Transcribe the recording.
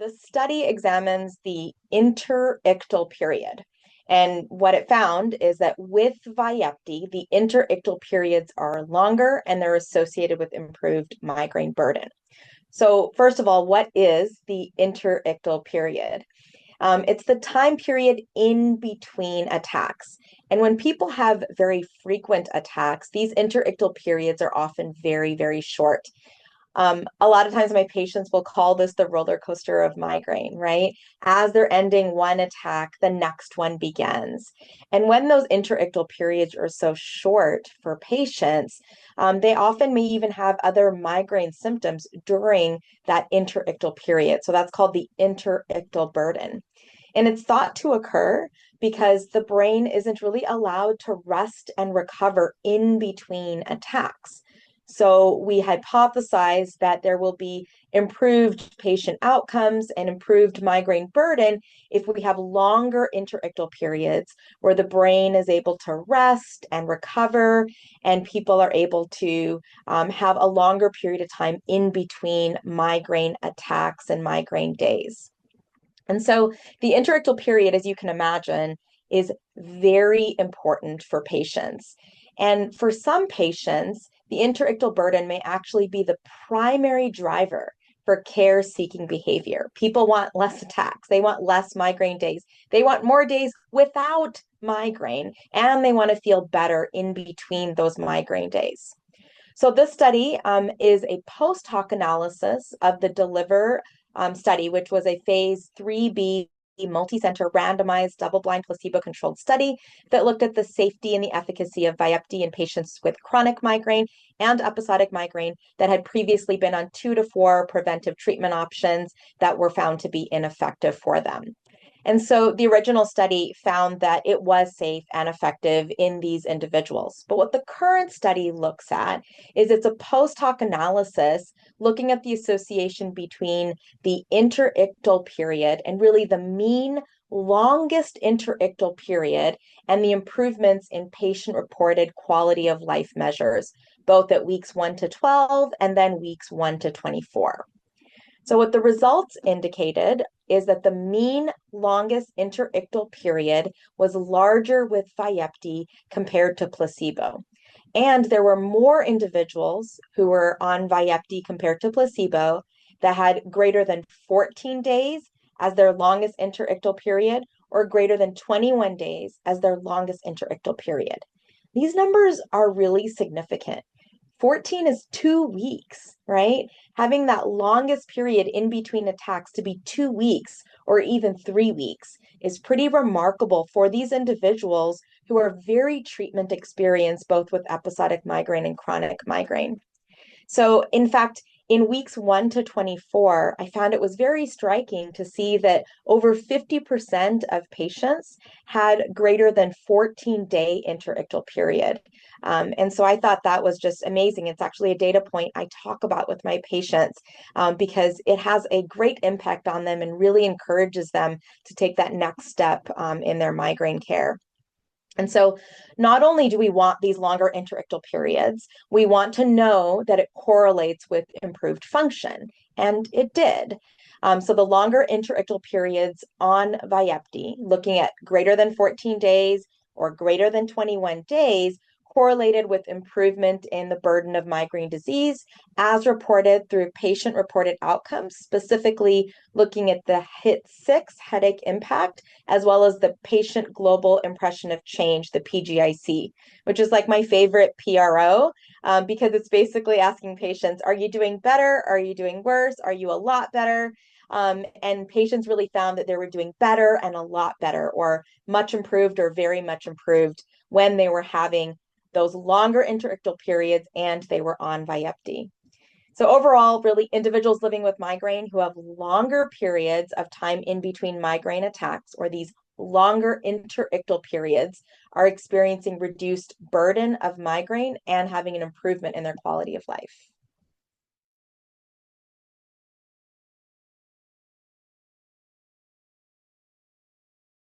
The study examines the interictal period. And what it found is that with Vyepti, the interictal periods are longer and they're associated with improved migraine burden. So first of all, what is the interictal period? It's the time period in between attacks. And when people have very frequent attacks, these interictal periods are often very, very short. A lot of times my patients will call this the roller coaster of migraine, right? As they're ending one attack, the next one begins. And when those interictal periods are so short for patients, they often may even have other migraine symptoms during that interictal period. So that's called the interictal burden. And it's thought to occur because the brain isn't really allowed to rest and recover in between attacks. So we hypothesize that there will be improved patient outcomes and improved migraine burden if we have longer interictal periods where the brain is able to rest and recover, and people are able to have a longer period of time in between migraine attacks and migraine days. And so the interictal period, as you can imagine, is very important for patients. And for some patients, the interictal burden may actually be the primary driver for care-seeking behavior. People want less attacks. They want less migraine days. They want more days without migraine, and they want to feel better in between those migraine days. So this study is a post hoc analysis of the DELIVER study, which was a phase 3B multi-center randomized double-blind placebo-controlled study that looked at the safety and the efficacy of Vyepti in patients with chronic migraine and episodic migraine that had previously been on 2 to 4 preventive treatment options that were found to be ineffective for them. And so the original study found that it was safe and effective in these individuals. But what the current study looks at is it's a post hoc analysis looking at the association between the interictal period and really the mean longest interictal period and the improvements in patient-reported quality of life measures, both at weeks 1 to 12 and then weeks 1 to 24. So what the results indicated is that the mean longest interictal period was larger with Vyepti compared to placebo. And there were more individuals who were on Vyepti compared to placebo that had greater than 14 days as their longest interictal period or greater than 21 days as their longest interictal period. These numbers are really significant. 14 is 2 weeks, right? Having that longest period in between attacks to be 2 weeks or even 3 weeks is pretty remarkable for these individuals who are very treatment experienced, both with episodic migraine and chronic migraine. So in fact, in weeks 1 to 24, I found it was very striking to see that over 50% of patients had greater than 14-day interictal period. And so I thought that was just amazing. It's actually a data point I talk about with my patients because it has a great impact on them and really encourages them to take that next step in their migraine care. And so not only do we want these longer interictal periods, we want to know that it correlates with improved function, and it did. So the longer interictal periods on Vyepti, looking at greater than 14 days or greater than 21 days, correlated with improvement in the burden of migraine disease as reported through patient-reported outcomes, specifically looking at the HIT-6 headache impact, as well as the Patient Global Impression of Change, the PGIC, which is like my favorite PRO because it's basically asking patients, are you doing better? Are you doing worse? Are you a lot better? And patients really found that they were doing better and a lot better, or much improved or very much improved when they were having those longer interictal periods and they were on Vyepti. So overall, really individuals living with migraine who have longer periods of time in between migraine attacks, or these longer interictal periods, are experiencing reduced burden of migraine and having an improvement in their quality of life.